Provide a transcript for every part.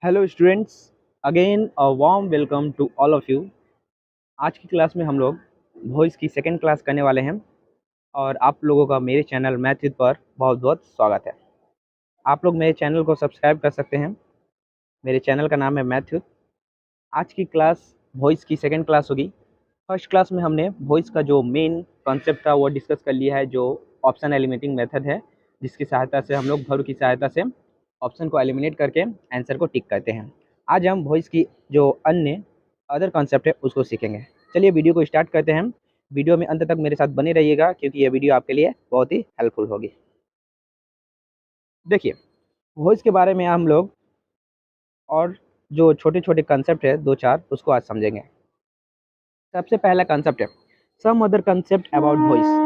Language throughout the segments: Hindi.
Hello students, again a warm welcome to all of you. आज की क्लास में हम लोग वॉइस की सेकंड क्लास करने वाले हैं और आप लोगों का मेरे चैनल मैथ पर बहुत बहुत स्वागत है। आप लोग मेरे चैनल को सब्सक्राइब कर सकते हैं। मेरे चैनल का नाम है मैथ्यूथ। आज की क्लास वॉइस की सेकंड क्लास होगी। फर्स्ट क्लास में हमने वॉइस का जो मेन कॉन्सेप्ट था वो डिस्कस कर लिया है, जो ऑप्शन एलिमिनेटिंग मेथड है, जिसकी सहायता से हम लोग भर की सहायता से ऑप्शन को एलिमिनेट करके आंसर को टिक करते हैं। आज हम वॉइस की जो अन्य अदर कॉन्सेप्ट है उसको सीखेंगे। चलिए वीडियो को स्टार्ट करते हैं। वीडियो में अंत तक मेरे साथ बने रहिएगा क्योंकि ये वीडियो आपके लिए बहुत ही हेल्पफुल होगी। देखिए, वॉइस के बारे में हम लोग और जो छोटे छोटे कंसेप्ट है दो चार उसको आज समझेंगे। सबसे पहला कंसेप्ट है some other concept about voice.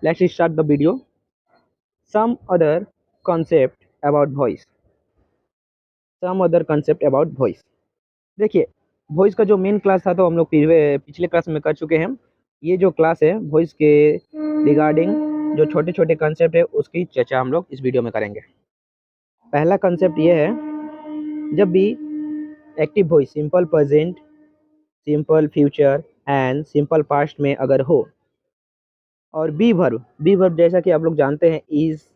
Let's start the video. Some other concept about voice. Some other concept about voice. देखिए, वॉइस का जो मेन क्लास था तो हम लोग पिछले क्लास में कर चुके हैं। ये जो क्लास है वॉइस के रिगार्डिंग जो छोटे छोटे कंसेप्ट है उसकी चर्चा हम लोग इस वीडियो में करेंगे। पहला कंसेप्ट ये है, जब भी active voice simple present, simple future and simple past में अगर हो और बी वर्ब जैसा कि आप लोग जानते हैं is,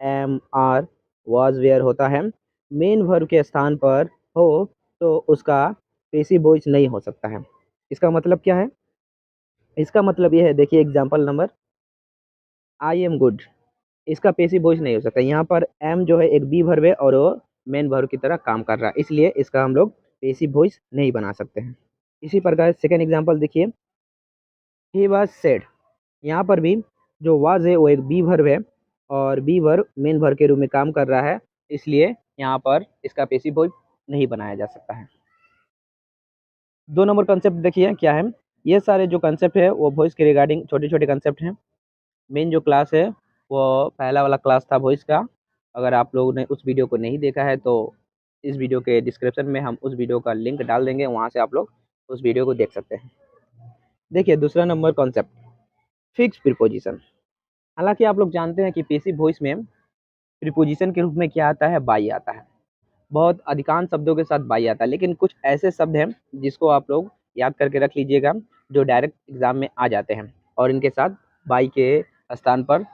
am, are, was, were होता है, मेन वर्ब के स्थान पर हो तो उसका पैसिव वॉइस नहीं हो सकता है। इसका मतलब क्या है? इसका मतलब ये है, देखिए example number I am good. इसका पैसिव वॉइस नहीं हो सकता। यहाँ पर एम जो है एक बी वर्ब है और वो मेन वर्ब की तरह काम कर रहा है, इसलिए इसका हम लोग पैसिव वॉइस नहीं बना सकते हैं। इसी प्रकार सेकेंड एग्जाम्पल देखिए, ही वाज सेड। यहाँ पर भी जो वाज है वो एक बी वर्ब है और बी वर्ब मेन वर्ब के रूप में काम कर रहा है, इसलिए यहाँ पर इसका पैसिव वॉइस नहीं बनाया जा सकता है। दो नंबर कंसेप्ट देखिए क्या है। ये सारे जो कंसेप्ट है वो वॉइस के रिगार्डिंग छोटे छोटे कंसेप्ट हैं। मेन जो क्लास है वो पहला वाला क्लास था वॉइस का। अगर आप लोगों ने उस वीडियो को नहीं देखा है तो इस वीडियो के डिस्क्रिप्शन में हम उस वीडियो का लिंक डाल देंगे, वहाँ से आप लोग उस वीडियो को देख सकते हैं। देखिए दूसरा नंबर कॉन्सेप्ट, फिक्स प्रीपोजिशन। हालांकि आप लोग जानते हैं कि पैसिव वॉइस में प्रीपोजिशन के रूप में क्या आता है? बाई आता है। बहुत अधिकांश शब्दों के साथ बाई आता है, लेकिन कुछ ऐसे शब्द हैं जिसको आप लोग याद करके रख लीजिएगा जो डायरेक्ट एग्जाम में आ जाते हैं और इनके साथ बाई के स्थान पर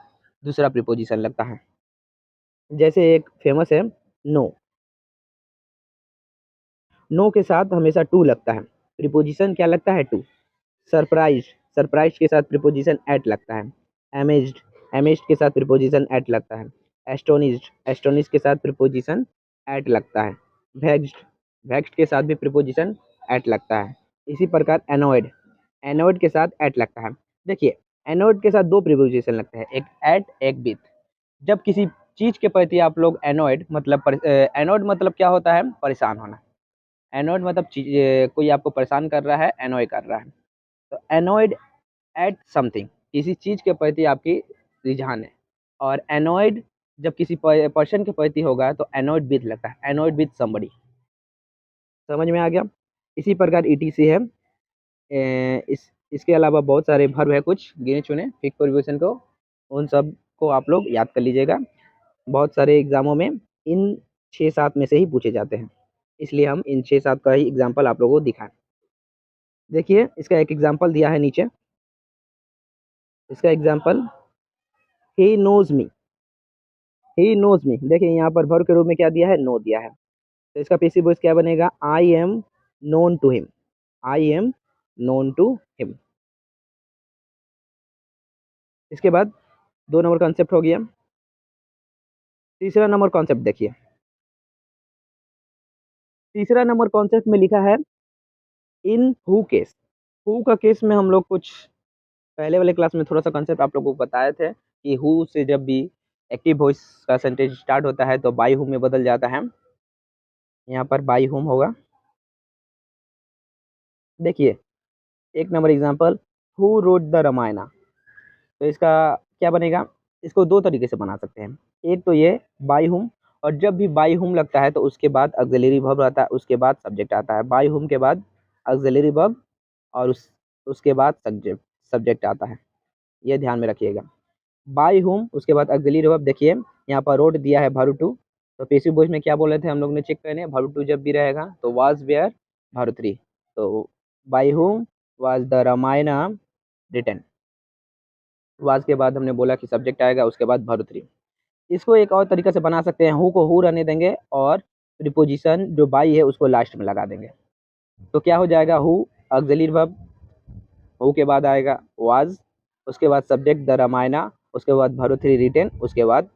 दूसरा प्रीपोजिशन लगता है। जैसे एक फेमस है नो। नो के साथ हमेशा टू लगता है। प्रीपोजिशन क्या लगता है? टू। सरप्राइज, सरप्राइज के साथ प्रीपोजिशन एट लगता है। अमेज्ड, अमेज्ड के साथ प्रीपोजिशन एट लगता है। एस्टोनिश्ड, एस्टोनिश के साथ प्रीपोजिशन एट लगता है। वेक्स्ड, वेक्स्ड के साथ भी प्रीपोजिशन एट लगता है। इसी प्रकार एनोयड, एनोयड के साथ एट लगता है। देखिए, एनोयड के साथ दो प्रीपोजिशन लगते हैं, एक एट एक विथ। जब किसी चीज के प्रति आप लोग एनोयड मतलब एनोयड मतलब क्या होता है? परेशान होना। एनोयड मतलब कोई आपको परेशान कर रहा है, एनोय कर रहा है। तो एनोयड एट समथिंग, किसी चीज के प्रति आपकी रुझान है। और एनोयड जब किसी पर्सन के प्रति होगा तो एनोयड विद लगता है, एनोयड विद समबडी। समझ में आ गया? इसी प्रकार ईटीसी है। इसके अलावा बहुत सारे वर्ब है, कुछ गिने चुने फिक्स प्रीपोजिशन को, उन सब को आप लोग याद कर लीजिएगा। बहुत सारे एग्जामों में इन 6-7 में से ही पूछे जाते हैं, इसलिए हम इन 6-7 का ही एग्जाम्पल आप लोगों को दिखाएं। देखिए इसका एक एग्जाम्पल दिया है नीचे। इसका example, he knows me. He knows me, देखिए यहाँ पर वर्ब के रूप में क्या दिया है? नो दिया है। तो इसका पैसिव वॉइस क्या बनेगा? I am known to him. I am known to him. इसके बाद दो नंबर कॉन्सेप्ट हो गया। तीसरा नंबर कॉन्सेप्ट देखिए। तीसरा नंबर कॉन्सेप्ट में लिखा है इन हु केस। हु का केस में हम लोग कुछ पहले वाले क्लास में थोड़ा सा कंसेप्ट आप लोगों को बताए थे कि हु से जब भी एक्टिव वॉइस का सेंटेंस स्टार्ट होता है तो बाई हुम में बदल जाता है। यहाँ पर बाई हुम होगा। देखिए एक number example, who wrote the Ramayana. तो इसका क्या बनेगा? इसको दो तरीके से बना सकते हैं। एक तो ये बाई हुम, और जब भी बाई हुम लगता है तो उसके बाद ऑक्सिलरी वर्ब आता है, उसके बाद सब्जेक्ट आता है। बाई हुम के बाद ऑक्सिलरी वर्ब और उसके बाद सब्जेक्ट सब्जेक्ट आता है, ये ध्यान में रखिएगा। बाय हुम उसके बाद ऑक्सिलरी वर्ब। देखिए यहाँ पर रोड दिया है भरूटू, तो पैसिव वॉइस में क्या बोले थे हम लोग ने, चेक करने भरूटू जब भी रहेगा तो वाज वेयर भरूत्री, तो by whom was the Ramayana written. Was के बाद हमने बोला कि सब्जेक्ट आएगा, उसके बाद भरूत्री। इसको एक और तरीके से बना सकते हैं, हु को हु रहने देंगे और प्रीपोजिशन जो बाई है उसको लास्ट में लगा देंगे, तो क्या हो जाएगा, हु ऑक्सिलरी वर्ब, हु के बाद आएगा वाज, उसके बाद सब्जेक्ट द रामायणा, उसके बाद भरूत्री रिटन, उसके बाद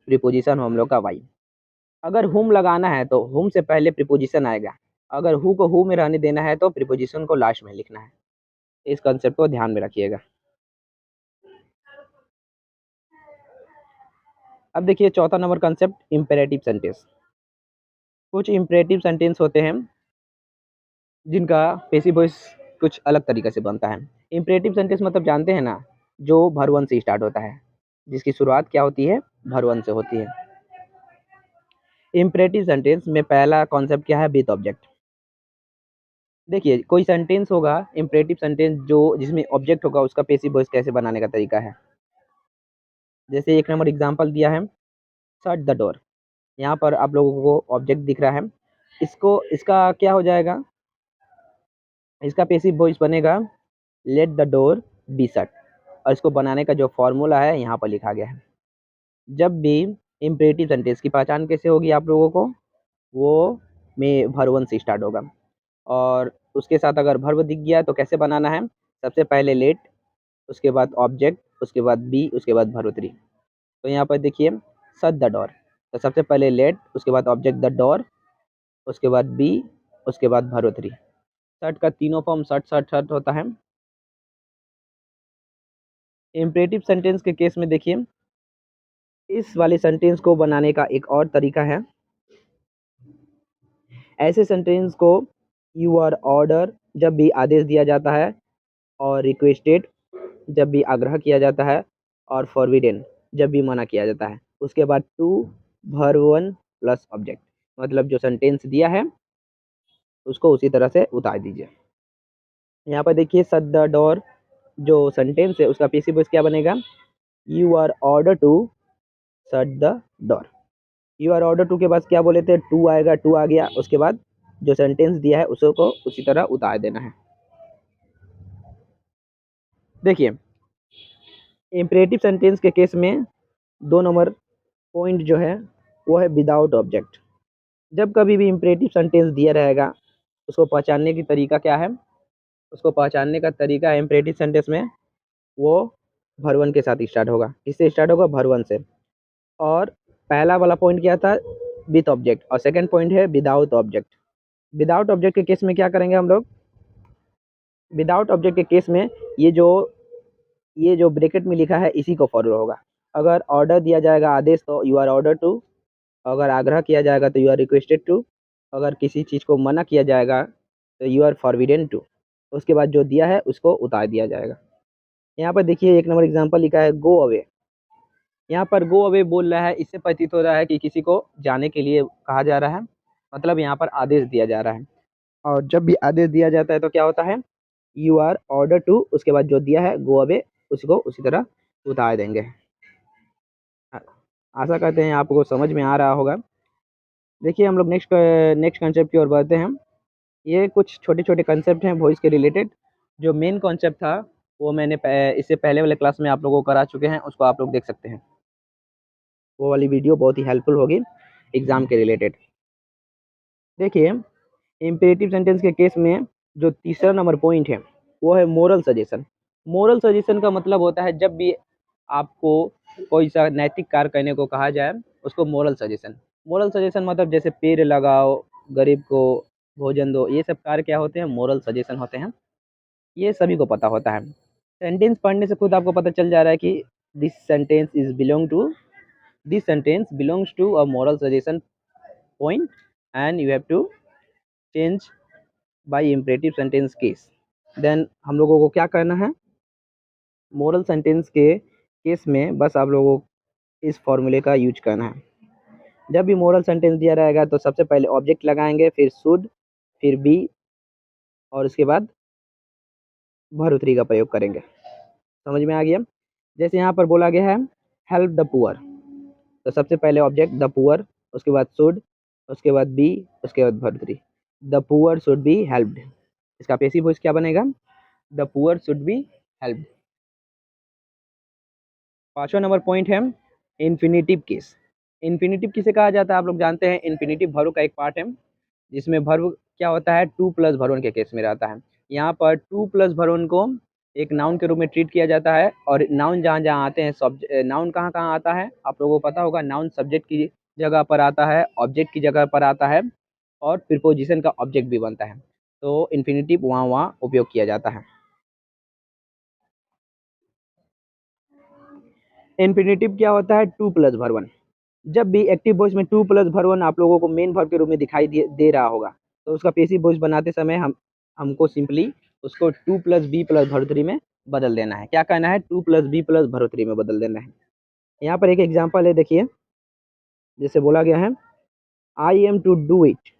प्रीपोजिशन हो हम लोग का वाई। अगर हुम लगाना है तो हुम से पहले प्रीपोजिशन आएगा, अगर हु को हु में रहने देना है तो प्रीपोजिशन को लास्ट में लिखना है। इस कंसेप्ट को ध्यान में रखिएगा। अब देखिए चौथा नंबर कंसेप्ट, इम्पेरेटिव सेंटेंस। कुछ इम्पेरेटिव सेंटेंस होते हैं जिनका पैसिव वॉइस कुछ अलग तरीके से बनता है। इम्पेरेटिव सेंटेंस मतलब जानते हैं ना, जो भर से स्टार्ट होता है, जिसकी शुरुआत क्या होती है, भर से होती है। इम्पेरेटिव सेंटेंस में पहला कॉन्सेप्ट क्या है, विथ ऑब्जेक्ट। देखिए कोई सेंटेंस होगा इम्पेरेटिव सेंटेंस जो जिसमें ऑब्जेक्ट होगा, उसका पैसिव वॉइस कैसे बनाने का तरीका है। जैसे एक नंबर एग्जांपल दिया है, शट द डोर। यहाँ पर आप लोगों को ऑब्जेक्ट दिख रहा है, इसको इसका क्या हो जाएगा, इसका पैसिव वॉइस बनेगा let the door be shut, और इसको बनाने का जो फॉर्मूला है यहाँ पर लिखा गया है। जब भी इम्पेरेटिव सेंटेंस की पहचान कैसे होगी आप लोगों को, वो में भर से स्टार्ट होगा, और उसके साथ अगर भर्व दिख गया तो कैसे बनाना है, सबसे पहले लेट, उसके बाद ऑब्जेक्ट, उसके बाद बी, उसके बाद भरोत्री। तो यहाँ पर देखिए शट द डोर, तो सबसे पहले लेट, उसके बाद ऑब्जेक्ट द डोर, उसके बाद बी, उसके बाद भरोत्री। शट का तीनों फॉर्म शट शट शट होता है। इम्परेटिव सेंटेंस के केस में देखिए इस वाले सेंटेंस को बनाने का एक और तरीका है। ऐसे सेंटेंस को यू आर ऑर्डर जब भी आदेश दिया जाता है, और रिक्वेस्टेड जब भी आग्रह किया जाता है, और फॉरबिडन जब भी मना किया जाता है, उसके बाद टू वर्ब प्लस ऑब्जेक्ट, मतलब जो सेंटेंस दिया है उसको उसी तरह से उतार दीजिए। यहाँ पर देखिए शट द डोर जो सेंटेंस है उसका पैसिव वॉइस क्या बनेगा, you are order to shut the door. You are order to के बाद क्या बोले थे, टू आएगा, टू आ गया, उसके बाद जो सेंटेंस दिया है उसको उसी तरह उतार देना है। देखिए इम्परेटिव सेंटेंस के केस में 2 नंबर पॉइंट जो है वो है विदाउट ऑब्जेक्ट। जब कभी भी इम्परेटिव सेंटेंस दिया रहेगा, उसको पहचानने की तरीका क्या है, उसको पहचानने का तरीका है इम्परेटिव सेंटेंस में वो भर के साथ स्टार्ट होगा। किससे स्टार्ट होगा, भर से। और पहला वाला पॉइंट क्या था, विथ ऑब्जेक्ट, और सेकंड पॉइंट है विदाउट ऑब्जेक्ट। विदाउट ऑब्जेक्ट के केस में क्या करेंगे हम लोग, विदाउट ऑब्जेक्ट के केस में ये जो ब्रैकेट में लिखा है इसी को फॉलो होगा। अगर ऑर्डर दिया जाएगा आदेश तो यू आर ऑर्डर टू, अगर आग्रह किया जाएगा तो यू आर रिक्वेस्टेड टू, अगर किसी चीज़ को मना किया जाएगा तो यू आर फॉरबिडन टू, उसके बाद जो दिया है उसको उतार दिया जाएगा। यहाँ पर देखिए एक नंबर एग्जांपल लिखा है गो अवे। यहाँ पर गो अवे बोल रहा है, इससे प्रतीत हो रहा है कि किसी को जाने के लिए कहा जा रहा है, मतलब यहाँ पर आदेश दिया जा रहा है। और जब भी आदेश दिया जाता है तो क्या होता है, यू आर ऑर्डर टू, उसके बाद जो दिया है गो अवे, उसको उसी तरह उतार देंगे। आशा करते हैं आपको समझ में आ रहा होगा। देखिए हम लोग नेक्स्ट कंसेप्ट की ओर बढ़ते हैं। ये कुछ छोटे छोटे कंसेप्ट हैं वॉइस के रिलेटेड। जो मेन कॉन्सेप्ट था वो मैंने इससे पहले वाले क्लास में आप लोगों को करा चुके हैं, उसको आप लोग देख सकते हैं। वो वाली वीडियो बहुत ही हेल्पफुल होगी एग्जाम के रिलेटेड। देखिए इम्पेरेटिव सेंटेंस के केस में जो तीसरा नंबर पॉइंट है वो है मोरल सजेशन। मोरल सजेशन का मतलब होता है जब भी आपको कोई सा नैतिक कार्य करने को कहा जाए उसको मोरल सजेशन। मोरल सजेशन मतलब जैसे पेड़ लगाओ, गरीब को भोजन दो, ये सब कार्य क्या होते हैं, मोरल सजेशन होते हैं। ये सभी को पता होता है। सेंटेंस पढ़ने से खुद आपको पता चल जा रहा है कि this sentence is belong to this sentence belongs to a moral suggestion point and you have to change by imperative sentence case. Then हम लोगों को क्या करना है, मोरल सेंटेंस के केस में बस आप लोगों को इस फॉर्मूले का यूज करना है। जब भी मोरल सेंटेंस दिया रहेगा तो सबसे पहले ऑब्जेक्ट लगाएंगे, फिर शुड, फिर बी, और उसके बाद भर्तरी का प्रयोग करेंगे। समझ में आ गया? जैसे यहाँ पर बोला गया है हेल्प द पुअर, तो सबसे पहले ऑब्जेक्ट द पुअर, उसके बाद शुड, उसके बाद बी, उसके बाद Bhartari. The poor should be helped, इसका पैसिव वॉइस क्या बनेगा? The poor should be helped. पांचवा नंबर पॉइंट है इन्फिनिटिव केस। इन्फिनिटिव किसे कहा जाता है? आप लोग जानते हैं इन्फिनिटिव वर्ब का एक पार्ट है जिसमें वर्ब क्या होता है, टू प्लस वर्ब वन के केस में रहता है। यहाँ पर टू प्लस वर्ब वन को एक नाउन के रूप में ट्रीट किया जाता है, और नाउन जहाँ जहाँ आते हैं, नाउन कहाँ कहाँ आता है आप लोगों को पता होगा। नाउन सब्जेक्ट की जगह पर आता है, ऑब्जेक्ट की जगह पर आता है, और प्रीपोजिशन का ऑब्जेक्ट भी बनता है। तो इन्फिनिटिव वहाँ वहाँ उपयोग किया जाता है। इन्फिनिटिव क्या होता है? To plus verb one. जब भी एक्टिव वॉइस में टू प्लस वर्ब वन आप लोगों को मेन वर्ब के रूप में दिखाई दे रहा होगा, तो उसका पैसिव वॉइस बनाते समय हमको सिंपली उसको to plus be plus verb three में बदल देना है। क्या कहना है? To plus be plus verb three में बदल देना है। यहाँ पर एक एग्जाम्पल है, देखिए जैसे बोला गया है I am to do it.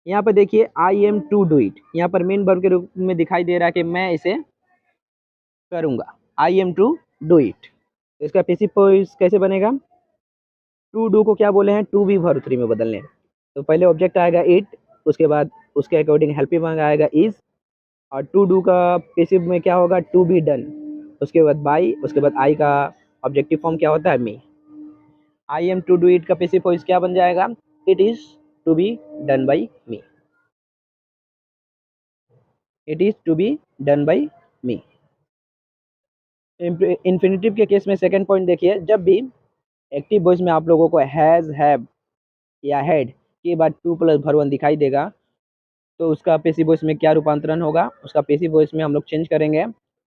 यहाँ पर देखिए I am to do it, यहाँ पर मेन वर्ब के रूप में दिखाई दे रहा है कि मैं इसे करूंगा। I am to do it, तो इसका पैसिव वॉइस कैसे बनेगा? टू डू को क्या बोले हैं? टू बी वर्ब थ्री में बदलने। तो पहले ऑब्जेक्ट आएगा इट, उसके बाद उसके अकॉर्डिंग हेल्पिंग वर्ब आएगा इज, और टू डू का पैसिव में क्या होगा? टू बी डन, उसके बाद बाई, उसके बाद आई का ऑब्जेक्टिव फॉर्म क्या होता है? Me. I am to do it का पैसिव वॉइस क्या बन जाएगा? It is to be done by me. It is to be done by me. Infinitive के केस में सेकंड पॉइंट देखिए, जब भी एक्टिव वॉइस में आप लोगों को हैज, हैव या हैड के बाद टू प्लस वर्ब वन दिखाई देगा, तो उसका पैसिव वॉइस में क्या रूपांतरण होगा? उसका पैसिव वॉइस में हम लोग चेंज करेंगे,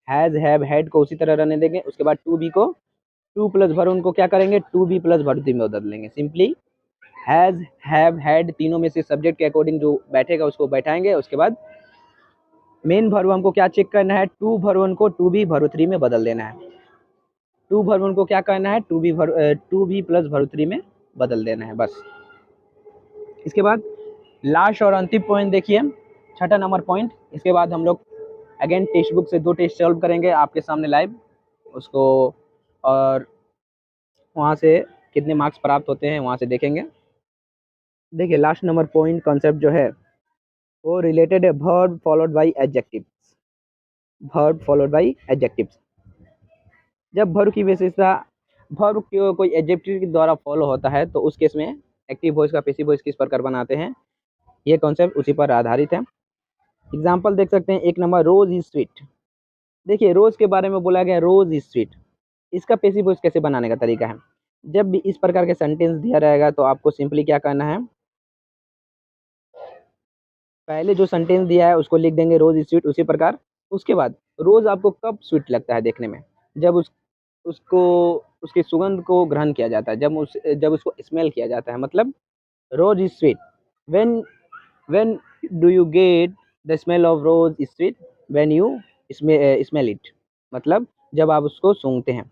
हैज, हैव, हैड को उसी तरह रहने देंगे, उसके बाद टू बी को टू प्लस वर्ब वन को क्या करेंगे? To be plus verb three में बदल लेंगे। सिंपली हैज, हैव, हैड तीनों में से सब्जेक्ट के अकॉर्डिंग जो बैठेगा उसको बैठाएंगे। उसके बाद मेन वर्ब हमको क्या चेक करना है? टू वर्ब वन को टू बी वर्ब थ्री में बदल देना है। टू वर्ब वन को क्या करना है? To be plus verb three में बदल देना है, बस। इसके बाद लास्ट और अंतिम पॉइंट देखिए, छठा नंबर पॉइंट। इसके बाद हम लोग अगेन टेक्स्ट बुक से दो टेस्ट सॉल्व करेंगे आपके सामने लाइव उसको, और वहाँ से कितने मार्क्स प्राप्त होते हैं वहाँ से देखेंगे। देखिए लास्ट नंबर पॉइंट कॉन्सेप्ट जो है वो रिलेटेड है verb followed by adjectives. Verb followed by adjectives, जब वर्ब की विशेषता वर्ब को कोई एडजेक्टिव के द्वारा फॉलो होता है, तो उस केस में एक्टिव वॉइस का पैसिव वॉइस किस प्रकार बनाते हैं, ये कॉन्सेप्ट उसी पर आधारित है। एग्जाम्पल देख सकते हैं, एक नंबर रोज इज स्वीट। देखिए रोज के बारे में बोला गया रोज इज स्वीट, इसका पैसिव वॉइस कैसे बनाने का तरीका है? जब भी इस प्रकार के सेंटेंस दिया रहेगा तो आपको सिंपली क्या करना है, पहले जो सेंटेंस दिया है उसको लिख देंगे रोज इज स्वीट, उसी प्रकार उसके बाद रोज आपको कब स्वीट लगता है देखने में? जब उसको उसकी सुगंध को ग्रहण किया जाता है, जब उसको स्मेल किया जाता है, मतलब rose is sweet. When when do you get the smell of rose is sweet? When you smell it, मतलब जब आप उसको सूंघते हैं।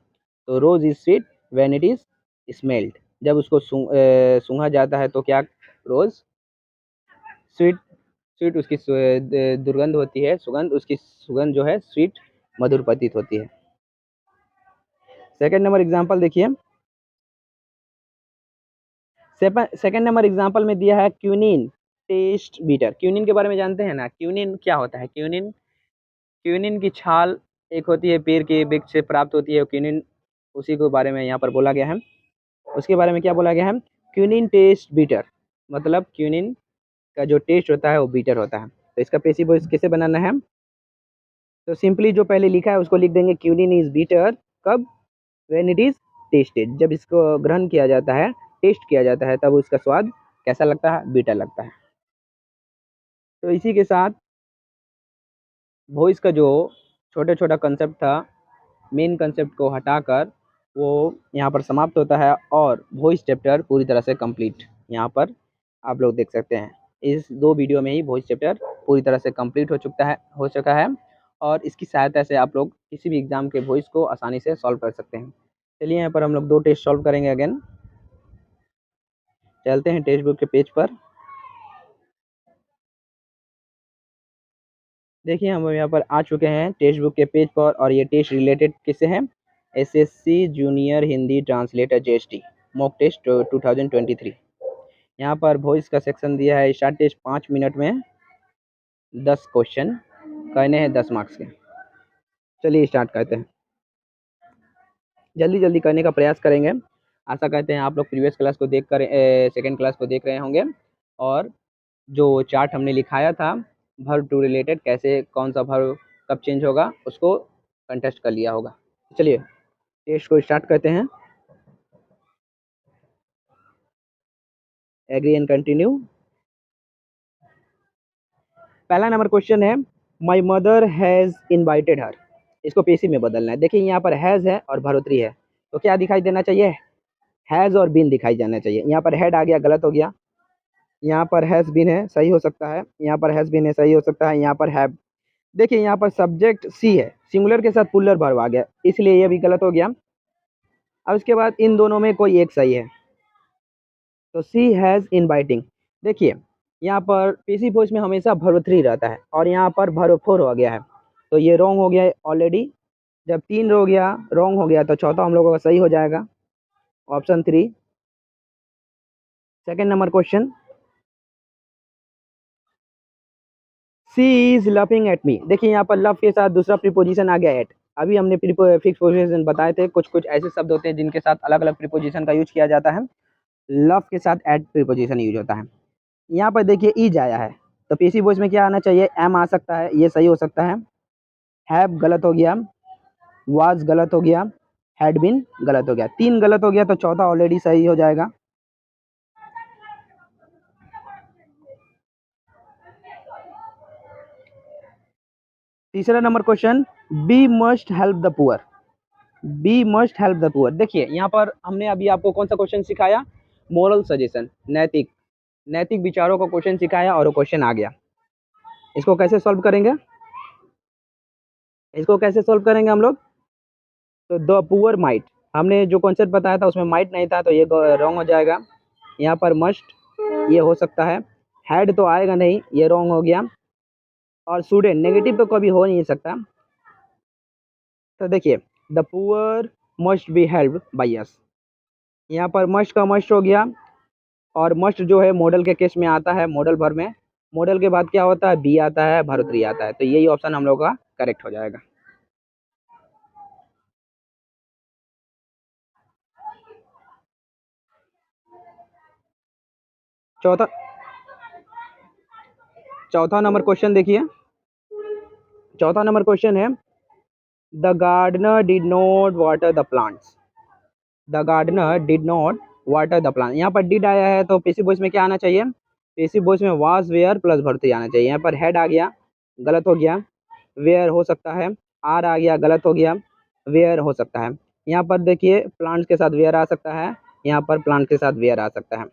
तो rose is sweet when it is smelled, जब उसको सूंघा जाता है तो क्या रोज स्वीट, स्वीट उसकी दुर्गंध होती है, सुगंध, उसकी सुगंध जो है स्वीट मधुर प्रतीत होती है। सेकंड नंबर एग्जांपल देखिए, सेकंड नंबर एग्जांपल में दिया है क्यूनिन टेस्ट बीटर। क्यूनिन के बारे में जानते हैं ना? क्यूनिन क्या होता है? क्यूनिन, क्यूनिन की छाल एक होती है पेड़ के वृक्ष से प्राप्त होती है क्यूनिन, उसी के बारे में यहाँ पर बोला गया है। उसके बारे में क्या बोला गया है? क्यूनिन टेस्ट बीटर, मतलब क्यूनिन का जो टेस्ट होता है वो बीटर होता है। तो इसका पैसिव वॉइस कैसे बनाना है? तो सिंपली जो पहले लिखा है उसको लिख देंगे क्यूनिन इज बीटर, कब? व्हेन इट इज टेस्टेड, जब इसको ग्रहण किया जाता है, टेस्ट किया जाता है, तब उसका स्वाद कैसा लगता है? बीटर लगता है। तो इसी के साथ वॉइस का जो छोटा छोटा कंसेप्ट था, मेन कंसेप्ट को हटाकर वो यहाँ पर समाप्त होता है, और वॉइस चैप्टर पूरी तरह से कंप्लीट यहाँ पर आप लोग देख सकते हैं। इस दो वीडियो में ही वॉइस चैप्टर पूरी तरह से कंप्लीट हो चुका है, और इसकी सहायता से आप लोग किसी भी एग्जाम के वॉइस को आसानी से सॉल्व कर सकते हैं। चलिए यहाँ पर हम लोग दो टेस्ट सॉल्व करेंगे। अगेन चलते हैं टेक्स्ट बुक के पेज पर। देखिए हम यहाँ पर आ चुके हैं टेक्स्ट बुक के पेज पर, और ये टेस्ट रिलेटेड किससे हैं? SSC junior Hindi translator GST mock test 2023। यहाँ पर वॉइस का सेक्शन दिया है। स्टार्ट टेस्ट 5 मिनट में 10 क्वेश्चन कहने हैं 10 मार्क्स के। चलिए स्टार्ट करते हैं, जल्दी जल्दी करने का प्रयास करेंगे। आशा करते हैं आप लोग प्रीवियस क्लास को देख कर सेकेंड क्लास को देख रहे होंगे, और जो चार्ट हमने लिखाया था वर्ब टू रिलेटेड, कैसे कौन सा वर्ब कब चेंज होगा, उसको कंटेस्ट कर लिया होगा। चलिए टेस्ट को स्टार्ट करते हैं। Agree and continue. पहला नंबर क्वेश्चन है, my mother has invited her. इसको पेशी में बदलना है। देखिए यहाँ पर हैज़ है और भरोत्री है, तो क्या दिखाई देना चाहिए? हैज़ और बीन दिखाई देना चाहिए। यहाँ पर हैड आ गया, गलत हो गया। यहाँ पर हैज़ बीन है, सही हो सकता है। यहाँ पर हैज़ बीन है, सही हो सकता है। यहाँ पर हैव, देखिए यहाँ पर सब्जेक्ट सी है, सिंगुलर के साथ प्लूरल वर्ब आ गया, इसलिए ये भी गलत हो गया। अब इसके बाद इन दोनों में कोई एक सही है, तो सी हैज़ इनवाइटिंग। देखिए यहाँ पर पीसी वॉइस में हमेशा वर्ब 3 रहता है, और यहाँ पर वर्ब 4 हो गया है, तो ये रॉन्ग हो गया है ऑलरेडी। जब 3 हो गया, रॉन्ग हो गया, तो चौथा हम लोगों का सही हो जाएगा, option 3। Second number question, she is loving at me. देखिए यहाँ पर लव के साथ दूसरा प्रीपोजिशन आ गया एट। अभी हमने फिक्स पोजीशन बताए थे, कुछ कुछ ऐसे शब्द होते हैं जिनके साथ अलग अलग प्रीपोजिशन का यूज किया जाता है। लव के साथ एट प्रीपोजिशन यूज होता है। यहाँ पर देखिए इज आया है, तो पीसी वॉइस में क्या आना चाहिए? एम आ सकता है, ये सही हो सकता है। हैव गलत हो गया, वाज गलत हो गया, हैड बीन गलत हो गया। 3 गलत हो गया, तो चौथा ऑलरेडी सही हो जाएगा। तीसरा number question, be must help the poor. Be must help the poor. देखिए यहाँ पर हमने अभी आपको कौन सा क्वेश्चन सिखाया? मोरल सजेशन, नैतिक नैतिक विचारों का क्वेश्चन सिखाया, और वो क्वेश्चन आ गया। इसको कैसे सॉल्व करेंगे? हम लोग? तो द पुअर माइट, हमने जो कॉन्सेप्ट बताया था उसमें माइट नहीं था, तो ये रॉन्ग हो जाएगा। यहाँ पर मस्ट, ये हो सकता है। हैड तो आएगा नहीं, ये रॉन्ग हो गया। और स्टूडेंट, नेगेटिव तो कभी हो नहीं सकता। तो देखिए the poor must be help by us, यहाँ पर मस्ट का मस्ट हो गया। और मस्ट जो है मॉडल के केस में आता है, मॉडल भर में। मॉडल के बाद क्या होता है? बी आता है, भर्तरी आता है, तो यही ऑप्शन हम लोग का करेक्ट हो जाएगा। चौथा चौथा नंबर क्वेश्चन देखिए। चौथा नंबर क्वेश्चन है, the gardener did not water the plants. The gardener did not water the plant. यहाँ पर डिड आया है, तो पेसिव वॉइस में क्या आना चाहिए? पेसिव वॉइस में वाज वेयर प्लस भर्ती आना चाहिए। यहाँ पर हेड आ गया, गलत हो गया। वेयर हो सकता है। आर आ गया, गलत हो गया। वेयर हो सकता है। यहाँ पर देखिए प्लांट्स के साथ वेयर आ सकता है, यहाँ पर प्लांट के साथ वेयर आ सकता है।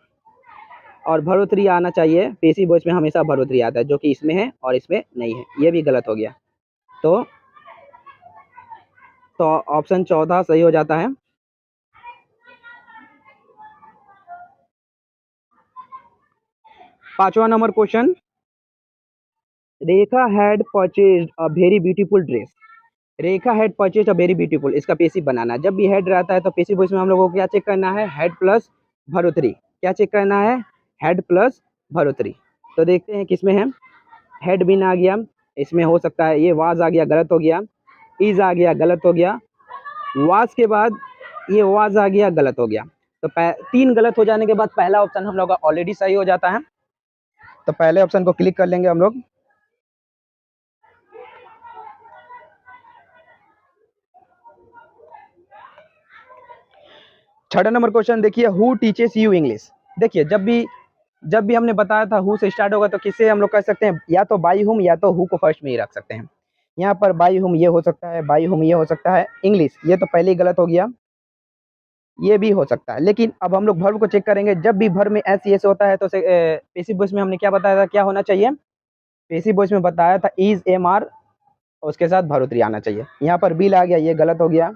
और भरोत्री आना चाहिए, पेसिव वॉइस में हमेशा भरोत्री आता है, जो कि इसमें है और इसमें नहीं है, ये भी गलत हो गया। तो ऑप्शन चौथा सही हो जाता है। पांचवा number question, Rekha had purchased a very beautiful dress. Rekha had purchased a very beautiful, इसका पेसिव बनाना है। जब भी हेड रहता है तो पेसिव वॉइस में हम लोगों को क्या चेक करना है? हेड प्लस भरोत्री। क्या चेक करना है? हेड प्लस भरोत्री। तो देखते हैं किसमें है। हेड बिन आ गया, इसमें हो सकता है। ये वाज आ गया, गलत हो गया। इज आ गया, गलत हो गया। वाज के बाद ये वाज आ गया, गलत हो गया। तो 3 गलत हो जाने के बाद पहला ऑप्शन हम लोग का ऑलरेडी सही हो जाता है, तो पहले ऑप्शन को क्लिक कर लेंगे हम लोग। थर्ड नंबर क्वेश्चन देखिए, हु टीचेस यू इंग्लिश। देखिए जब भी हमने बताया था हु से स्टार्ट होगा, तो किससे हम लोग कह सकते हैं? या तो बाई हुम, या तो हु को फर्स्ट में ही रख सकते हैं। यहाँ पर बाई हुम ये हो सकता है, बाई हुम ये हो सकता है। इंग्लिश ये तो पहले ही गलत हो गया, ये भी हो सकता है। लेकिन अब हम लोग वर्ब को चेक करेंगे। जब भी वर्ब में एस एस होता है, तो पेसिव वॉइस में हमने क्या बताया था, क्या होना चाहिए? पेसिव वॉइस में बताया था इज एम आर, उसके साथ भरोत्री आना चाहिए। यहाँ पर बिल आ गया, ये गलत हो गया।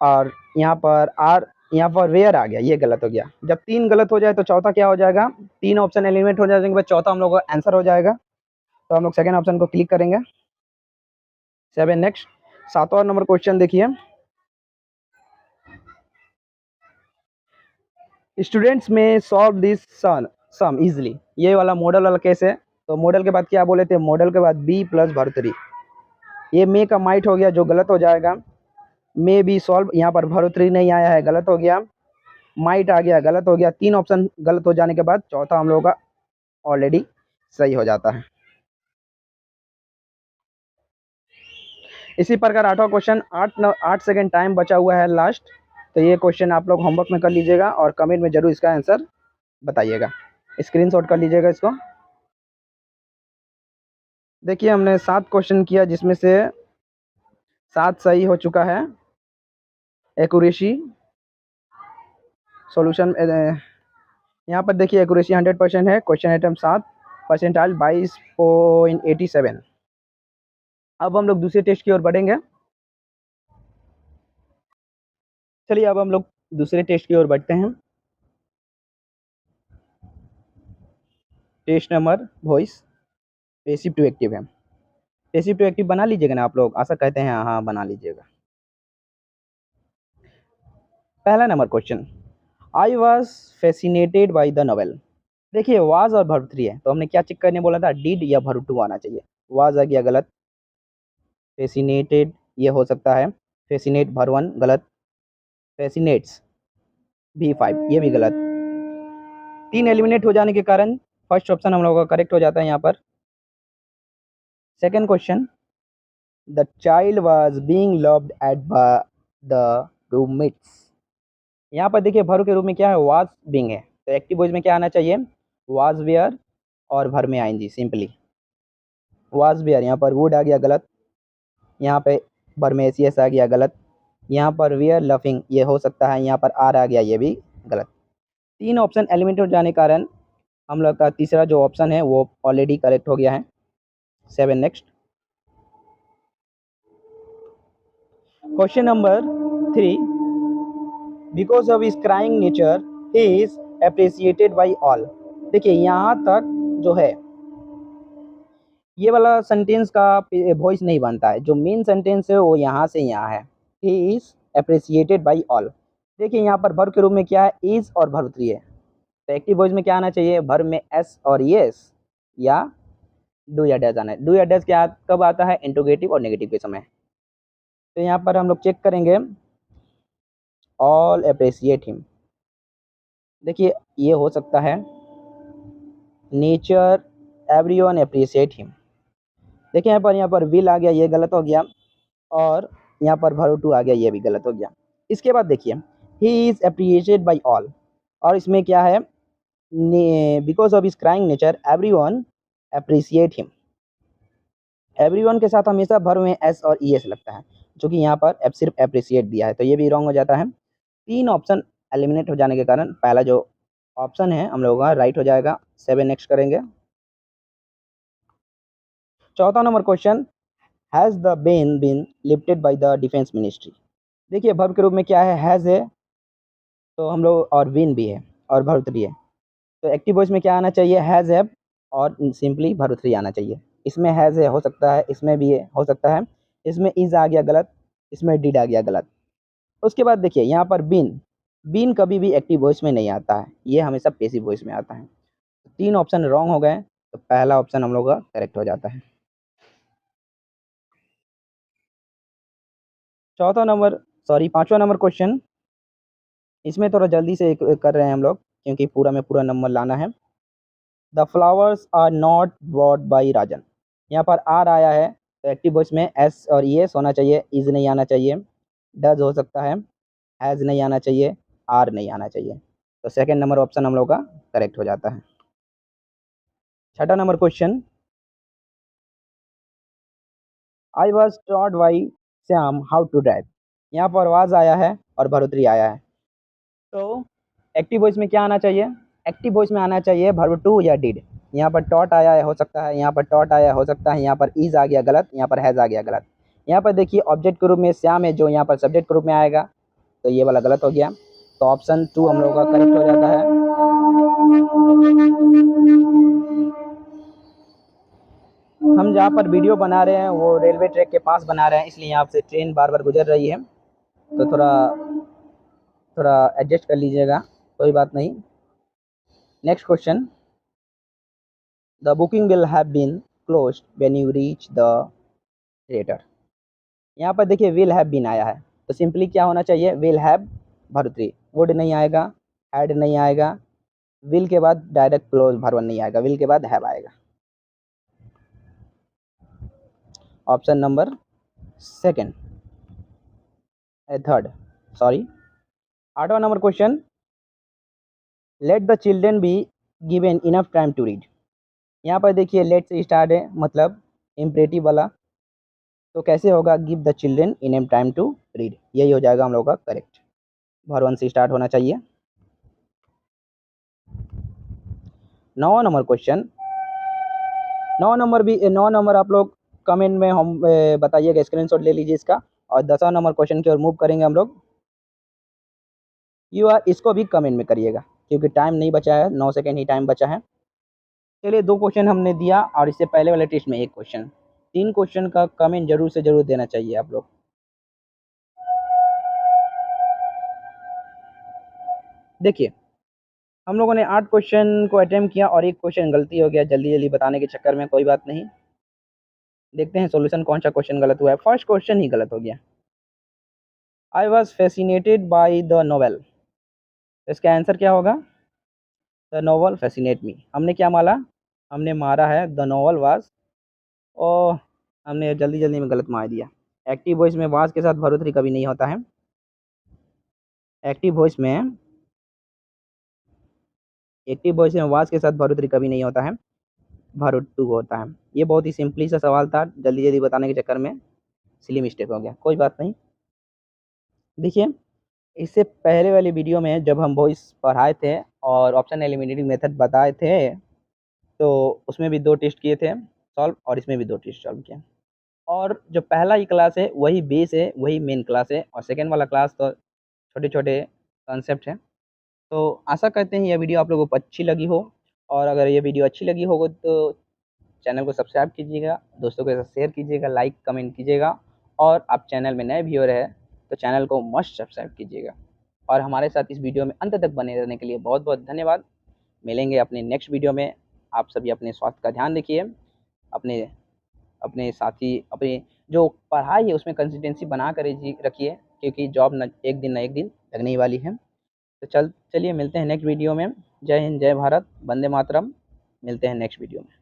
और यहाँ पर आर, यहाँ पर वेयर आ गया, ये गलत हो गया। जब 3 गलत हो जाए तो चौथा क्या हो जाएगा? 3 ऑप्शन एलिमिनेट हो जाने के बाद चौथा हम लोग का आंसर हो जाएगा। तो हम लोग सेकेंड ऑप्शन को क्लिक करेंगे। 7 नेक्स्ट 7वां नंबर क्वेश्चन देखिए, स्टूडेंट्स में सॉल्व दिस सम इजिली। ये वाला मॉडल वाला केस है। तो मॉडल के बाद क्या बोले थे, मॉडल के बाद बी प्लस भरुतरी। ये मे का माइट हो गया जो गलत हो जाएगा। मे बी सॉल्व, यहाँ पर भरुतरी नहीं आया है, गलत हो गया। माइट आ गया, गलत हो गया। 3 ऑप्शन गलत हो जाने के बाद चौथा हम लोगों का ऑलरेडी सही हो जाता है। इसी प्रकार 8वां क्वेश्चन, 8 सेकेंड टाइम बचा हुआ है लास्ट। तो ये क्वेश्चन आप लोग होमवर्क में कर लीजिएगा और कमेंट में जरूर इसका आंसर बताइएगा, स्क्रीनशॉट कर लीजिएगा इसको। देखिए हमने 7 क्वेश्चन किया जिसमें से 7 सही हो चुका है। एक्यूरेसी सॉल्यूशन यहाँ पर देखिए एक्यूरेसी 100% है। Question item 7, percentile 22.87। अब हम लोग दूसरे टेस्ट की ओर बढ़ेंगे। चलिए अब हम लोग दूसरे टेस्ट की ओर बढ़ते हैं। Test number voice, passive to active है। पैसिव टू एक्टिव बना लीजिएगा ना आप लोग, आशा कहते हैं हाँ बना लीजिएगा। पहला number question, I was fascinated by the novel. देखिए वाज और वर्ब 3 है, तो हमने क्या चेक करने बोला था, डिड या वर्ब 2 आना चाहिए। वाज आ गया गलत, फैसिनेटेड ये हो सकता है, फैसिनेट वर्ब 1 गलत, फैसिनेट्स V5 ये भी गलत। 3 एलिमिनेट हो जाने के कारण फर्स्ट ऑप्शन हम लोगों का करेक्ट हो जाता है यहाँ पर। Second question, the child was being loved at the roommates. यहाँ पर देखिए भर के रूप में क्या है, वाज बींग है, तो एक्टिव वॉइस में क्या आना चाहिए, वाज वेयर और भर में आएंगी सिंपली। वाज वेयर यहाँ पर वुड आ गया गलत, यहाँ पे भर में एस आ गया गलत, यहाँ पर वेयर लफिंग ये हो सकता है, यहाँ पर आर आ गया ये भी गलत। 3 ऑप्शन एलिमिनेट हो जाने के कारण हम लोग का तीसरा जो ऑप्शन है वो ऑलरेडी करेक्ट हो गया है। 7 next question number 3, because of his crying nature he is appreciated by all. देखिए यहाँ तक जो है ये वाला सेंटेंस का वॉइस नहीं बनता है, जो मेन सेंटेंस है वो यहाँ से यहाँ है, he is appreciated by all. देखिए यहाँ पर वर्ब के रूप में क्या है, इज और वर्ब 3 है, तो एक्टिव वॉइस में क्या आना चाहिए, वर्ब में एस और यस या डू या डज आना है। डू या डज क्या कब आता है, इंट्रोगेटिव और नेगेटिव के समय। तो यहाँ पर हम लोग चेक करेंगे, ऑल अप्रिसिएट हिम। देखिए ये हो सकता है, नेचर एवरीवन अप्रिसिएट हिम। देखिए यहाँ पर विल आ गया ये गलत हो गया, और यहाँ पर वर्ब 2 आ गया ये भी गलत हो गया। इसके बाद देखिए he is appreciated by all, और इसमें क्या है, because of his crying nature everyone appreciate him. Everyone के साथ हमेशा वर्ब में एस और ई एस लगता है, जो कि यहाँ पर सिर्फ अप्रिसिएट दिया है, तो ये भी रॉन्ग हो जाता है। 3 ऑप्शन एलिमिनेट हो जाने के कारण पहला जो ऑप्शन है हम लोगों का राइट हो जाएगा। 7 नेक्स्ट करेंगे। चौथा number question, has the ban been lifted by the defence ministry. देखिए वर्ब के रूप में क्या है, हैज़ है, तो हम लोग और बीन भी है और वर्ब 3 है, तो एक्टिव वॉइस में क्या आना चाहिए, हैज़ है और सिंपली वर्ब 3 आना चाहिए। इसमें हैज़ है हो सकता है, इसमें भी है हो सकता है, इसमें इज आ गया गलत, इसमें डिड आ गया गलत। उसके बाद देखिए यहाँ पर बीन, बीन कभी भी एक्टिव वॉइस में नहीं आता है, ये हमेशा पैसिव वॉइस में आता है। 3 ऑप्शन रॉन्ग हो गए, तो पहला ऑप्शन हम लोग का करेक्ट हो जाता है। पांचवा नंबर क्वेश्चन, इसमें थोड़ा जल्दी से कर रहे हैं हम लोग क्योंकि पूरा में पूरा नंबर लाना है। The flowers are not brought by Rajan. यहाँ पर आर आया है, तो एक्टिव वॉइस में एस और एस होना चाहिए, इज नहीं आना चाहिए, डज हो सकता है, हैज़ नहीं आना चाहिए, आर नहीं आना चाहिए, तो सेकेंड नंबर ऑप्शन हम लोग का करेक्ट हो जाता है। छठा number question, I was taught by Shyam how to drive. यहाँ पर वाज आया है और भरुत्री आया है, तो एक्टिव वॉइस में क्या आना चाहिए, एक्टिव वॉइस में आना चाहिए वर्ब 2 या डिड। यहाँ पर टॉट आया है हो सकता है, यहाँ पर टॉट आया हो सकता है, यहाँ पर इज आ गया गलत, यहाँ पर हैज़ आ गया गलत। यहाँ पर देखिए ऑब्जेक्ट के रूप में श्याम है, जो यहाँ पर सब्जेक्ट के रूप में आएगा, तो ये वाला गलत हो गया, तो ऑप्शन 2 हम लोगों का करेक्ट हो जाता है। हम जहाँ पर वीडियो बना रहे हैं वो रेलवे ट्रैक के पास बना रहे हैं, इसलिए यहाँ से ट्रेन बार बार गुजर रही है, तो थोड़ा थोड़ा एडजस्ट कर लीजिएगा, कोई बात नहीं। Next question, the booking will have been closed when you reach the theatre. यहाँ पर देखिए विल हैव बीन आया है, तो सिंपली क्या होना चाहिए, विल हैव भर्तरी, वुड नहीं आएगा, हैड नहीं आएगा, विल के बाद डायरेक्ट क्लोज भरवन नहीं आएगा, विल के बाद हैव आएगा। Option number second, third, sorry. 8वां number question, let the children be given enough time to read. यहाँ पर देखिए लेट से स्टार्ट है, मतलब इम्परेटिव वाला, तो कैसे होगा, give the children enough time to read, यही हो जाएगा हम लोग का करेक्ट, भरवन से स्टार्ट होना चाहिए। 9वां नंबर क्वेश्चन, 9 नंबर आप लोग कमेंट में हम बताइएगा, स्क्रीनशॉट ले लीजिए इसका, और 10वां नंबर क्वेश्चन की ओर मूव करेंगे हम लोग। इसको भी कमेंट में करिएगा, क्योंकि टाइम नहीं बचा है, 9 सेकेंड ही टाइम बचा है। चलिए 2 क्वेश्चन हमने दिया, और इससे पहले वाले टेस्ट में 1 क्वेश्चन, 3 क्वेश्चन का कमेंट जरूर से जरूर देना चाहिए आप लोग। देखिए हम लोगों ने 8 क्वेश्चन को अटेम्प्ट किया और 1 क्वेश्चन गलती हो गया जल्दी जल्दी बताने के चक्कर में, कोई बात नहीं। देखते हैं सॉल्यूशन कौन सा क्वेश्चन गलत हुआ है। फर्स्ट क्वेश्चन ही गलत हो गया, I was fascinated by the novel, इसका आंसर क्या होगा, द नोवेल फैसिनेट मी। हमने क्या मारा, हमने मारा है द नोवेल वाज, ओ हमने जल्दी जल्दी में गलत मार दिया। एक्टिव वॉइस में वाज के साथ भरोतरी कभी नहीं होता है, एक्टिव वॉइस में वाज के साथ भरोतरी कभी नहीं होता है, भरोटू होता है। ये बहुत ही सिंपली सा सवाल था, जल्दी जल्दी बताने के चक्कर में सिली मिस्टेक हो गया, कोई बात नहीं। देखिए इससे पहले वाली वीडियो में जब हम वॉइस पढ़ाए थे और ऑप्शन एलिमिनेटिंग मेथड बताए थे, तो उसमें भी 2 टेस्ट किए थे सॉल्व, और इसमें भी 2 टेस्ट सॉल्व किए। और जो पहला ही क्लास है वही बेस है, वही मेन क्लास है, और सेकेंड वाला क्लास तो छोटे छोटे कॉन्सेप्ट हैं। तो आशा करते हैं यह वीडियो आप लोगों को अच्छी लगी हो, और अगर ये वीडियो अच्छी लगी होगी तो चैनल को सब्सक्राइब कीजिएगा, दोस्तों के साथ शेयर कीजिएगा, लाइक कमेंट कीजिएगा, और आप चैनल में नए व्यूअर है तो चैनल को मस्ट सब्सक्राइब कीजिएगा। और हमारे साथ इस वीडियो में अंत तक बने रहने के लिए बहुत बहुत धन्यवाद। मिलेंगे अपने नेक्स्ट वीडियो में। आप सभी अपने स्वास्थ्य का ध्यान रखिए, अपने अपने साथी अपने जो पढ़ाई है उसमें कंसिस्टेंसी बना कर रखिए, क्योंकि जॉब न एक दिन लगने ही वाली है। तो चलिए मिलते हैं नेक्स्ट वीडियो में। जय हिंद, जय भारत, वंदे मातरम। मिलते हैं नेक्स्ट वीडियो में।